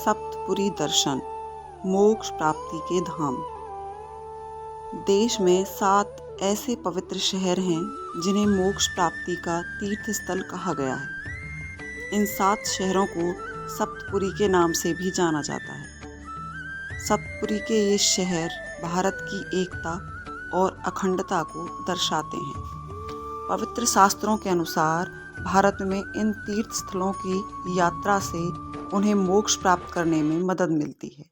सप्तपुरी दर्शन, मोक्ष प्राप्ति के धाम। देश में 7 ऐसे पवित्र शहर हैं जिन्हें मोक्ष प्राप्ति का तीर्थ स्थल कहा गया है। इन 7 शहरों को सप्तपुरी के नाम से भी जाना जाता है। सप्तपुरी के ये शहर भारत की एकता और अखंडता को दर्शाते हैं। पवित्र शास्त्रों के अनुसार भारत में इन तीर्थ स्थलों की यात्रा से उन्हें मोक्ष प्राप्त करने में मदद मिलती है।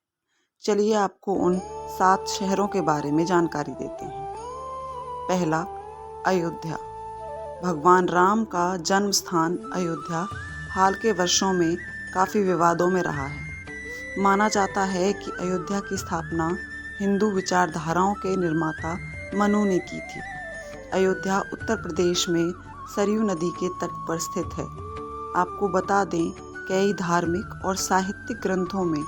चलिए आपको उन 7 शहरों के बारे में जानकारी देते हैं। पहला, अयोध्या। भगवान राम का जन्म स्थान अयोध्या हाल के वर्षों में काफ़ी विवादों में रहा है। माना जाता है कि अयोध्या की स्थापना हिंदू विचारधाराओं के निर्माता मनु ने की थी। अयोध्या उत्तर प्रदेश में सरयू नदी के तट पर स्थित है। आपको बता दें, कई धार्मिक और साहित्यिक ग्रंथों में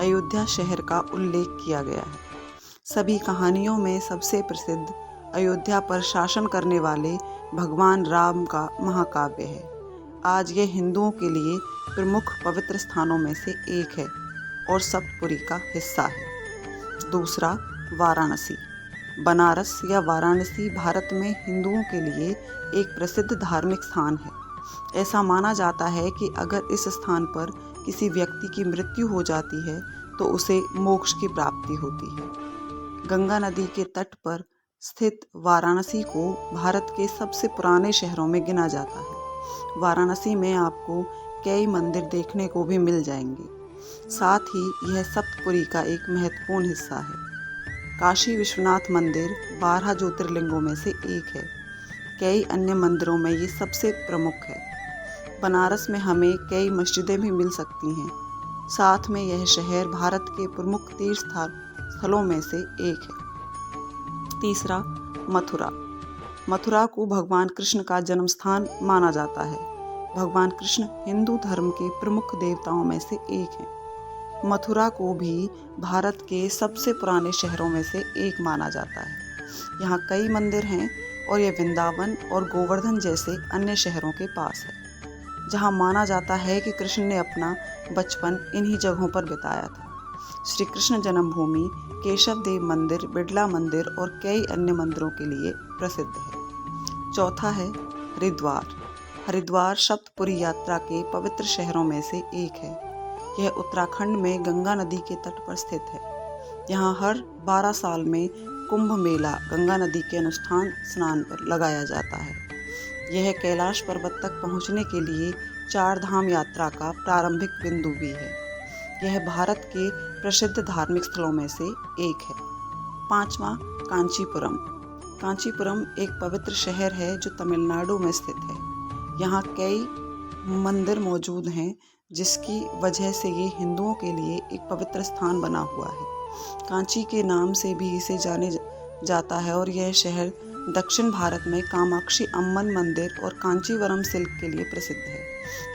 अयोध्या शहर का उल्लेख किया गया है। सभी कहानियों में सबसे प्रसिद्ध अयोध्या पर शासन करने वाले भगवान राम का महाकाव्य है। आज यह हिंदुओं के लिए प्रमुख पवित्र स्थानों में से एक है और सप्तपुरी का हिस्सा है। दूसरा, वाराणसी। बनारस या वाराणसी भारत में हिंदुओं के लिए एक प्रसिद्ध धार्मिक स्थान है। ऐसा माना जाता है कि अगर इस स्थान पर किसी व्यक्ति की मृत्यु हो जाती है तो उसे मोक्ष की प्राप्ति होती है। गंगा नदी के तट पर स्थित वाराणसी को भारत के सबसे पुराने शहरों में गिना जाता है। वाराणसी में आपको कई मंदिर देखने को भी मिल जाएंगे। साथ ही यह सप्तपुरी का एक महत्वपूर्ण हिस्सा है। काशी विश्वनाथ मंदिर 12 ज्योतिर्लिंगों में से एक है। कई अन्य मंदिरों में ये सबसे प्रमुख है। बनारस में हमें कई मस्जिदें भी मिल सकती हैं। साथ में यह शहर भारत के प्रमुख तीर्थ स्थलों में से एक है। तीसरा, मथुरा। मथुरा को भगवान कृष्ण का जन्म स्थान माना जाता है। भगवान कृष्ण हिंदू धर्म के प्रमुख देवताओं में से एक हैं। मथुरा को भी भारत के सबसे पुराने शहरों में से एक माना जाता है। यहाँ कई मंदिर हैं और यह वृंदावन और गोवर्धन जैसे अन्य शहरों के पास है, जहाँ माना जाता है कि कृष्ण ने अपना बचपन इन्हीं जगहों पर बिताया था। श्री कृष्ण जन्मभूमि, केशव देव मंदिर, बिड़ला मंदिर और कई अन्य मंदिरों के लिए प्रसिद्ध है। चौथा है हरिद्वार। हरिद्वार सप्तपुरी यात्रा के पवित्र शहरों में से एक है। यह उत्तराखंड में गंगा नदी के तट पर स्थित है। यहाँ हर 12 साल में कुंभ मेला गंगा नदी के अनुष्ठान स्नान पर लगाया जाता है। यह कैलाश पर्वत तक पहुँचने के लिए 4 धाम यात्रा का प्रारंभिक बिंदु भी है। यह भारत के प्रसिद्ध धार्मिक स्थलों में से एक है। पांचवा, कांचीपुरम। कांचीपुरम एक पवित्र शहर है जो तमिलनाडु में स्थित है। यहाँ कई मंदिर मौजूद हैं, जिसकी वजह से ये हिंदुओं के लिए एक पवित्र स्थान बना हुआ है। कांची के नाम से भी इसे जाने जाता है और यह शहर दक्षिण भारत में कामाक्षी अम्मन मंदिर और कांचीवरम सिल्क के लिए प्रसिद्ध है।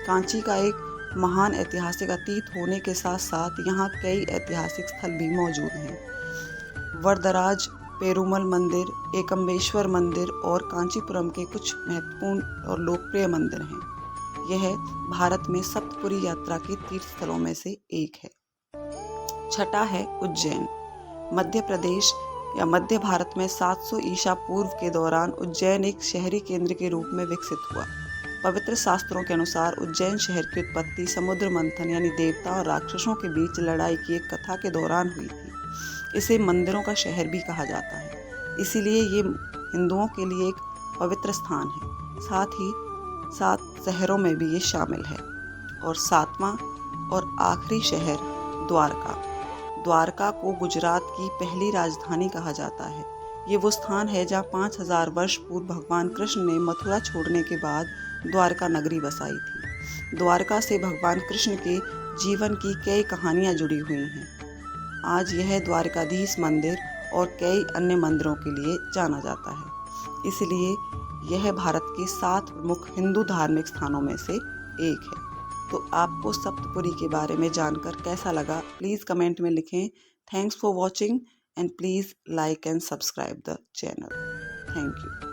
कांची का एक महान ऐतिहासिक अतीत होने के साथ साथ यहाँ कई ऐतिहासिक स्थल भी मौजूद हैं। वरदराज पेरुमल मंदिर, एकम्बेश्वर मंदिर और कांचीपुरम के कुछ महत्वपूर्ण और लोकप्रिय मंदिर हैं। यह भारत में सप्तपुरी यात्रा के तीर्थ स्थलों में से एक है। छठा है उज्जैन। मध्य प्रदेश या मध्य भारत में 700 ईसा पूर्व के दौरान उज्जैन एक शहरी केंद्र के रूप में विकसित हुआ। पवित्र शास्त्रों के अनुसार उज्जैन शहर की उत्पत्ति समुद्र मंथन यानी देवता और राक्षसों के बीच लड़ाई की एक कथा के दौरान हुई थी। इसे मंदिरों का शहर भी कहा जाता है, इसीलिए ये हिंदुओं के लिए एक पवित्र स्थान है। साथ ही 7 शहरों में भी ये शामिल है। और 7वां और आखिरी शहर द्वारका। द्वारका को गुजरात की पहली राजधानी कहा जाता है। ये वो स्थान है जहाँ 5000 वर्ष पूर्व भगवान कृष्ण ने मथुरा छोड़ने के बाद द्वारका नगरी बसाई थी। द्वारका से भगवान कृष्ण के जीवन की कई कहानियाँ जुड़ी हुई हैं। आज यह द्वारकाधीश मंदिर और कई अन्य मंदिरों के लिए जाना जाता है। इसलिए यह भारत के 7 प्रमुख हिंदू धार्मिक स्थानों में से एक है। तो आपको सप्तपुरी के बारे में जानकर कैसा लगा, प्लीज़ कमेंट में लिखें। Thanks for watching and please like and subscribe the channel. Thank you.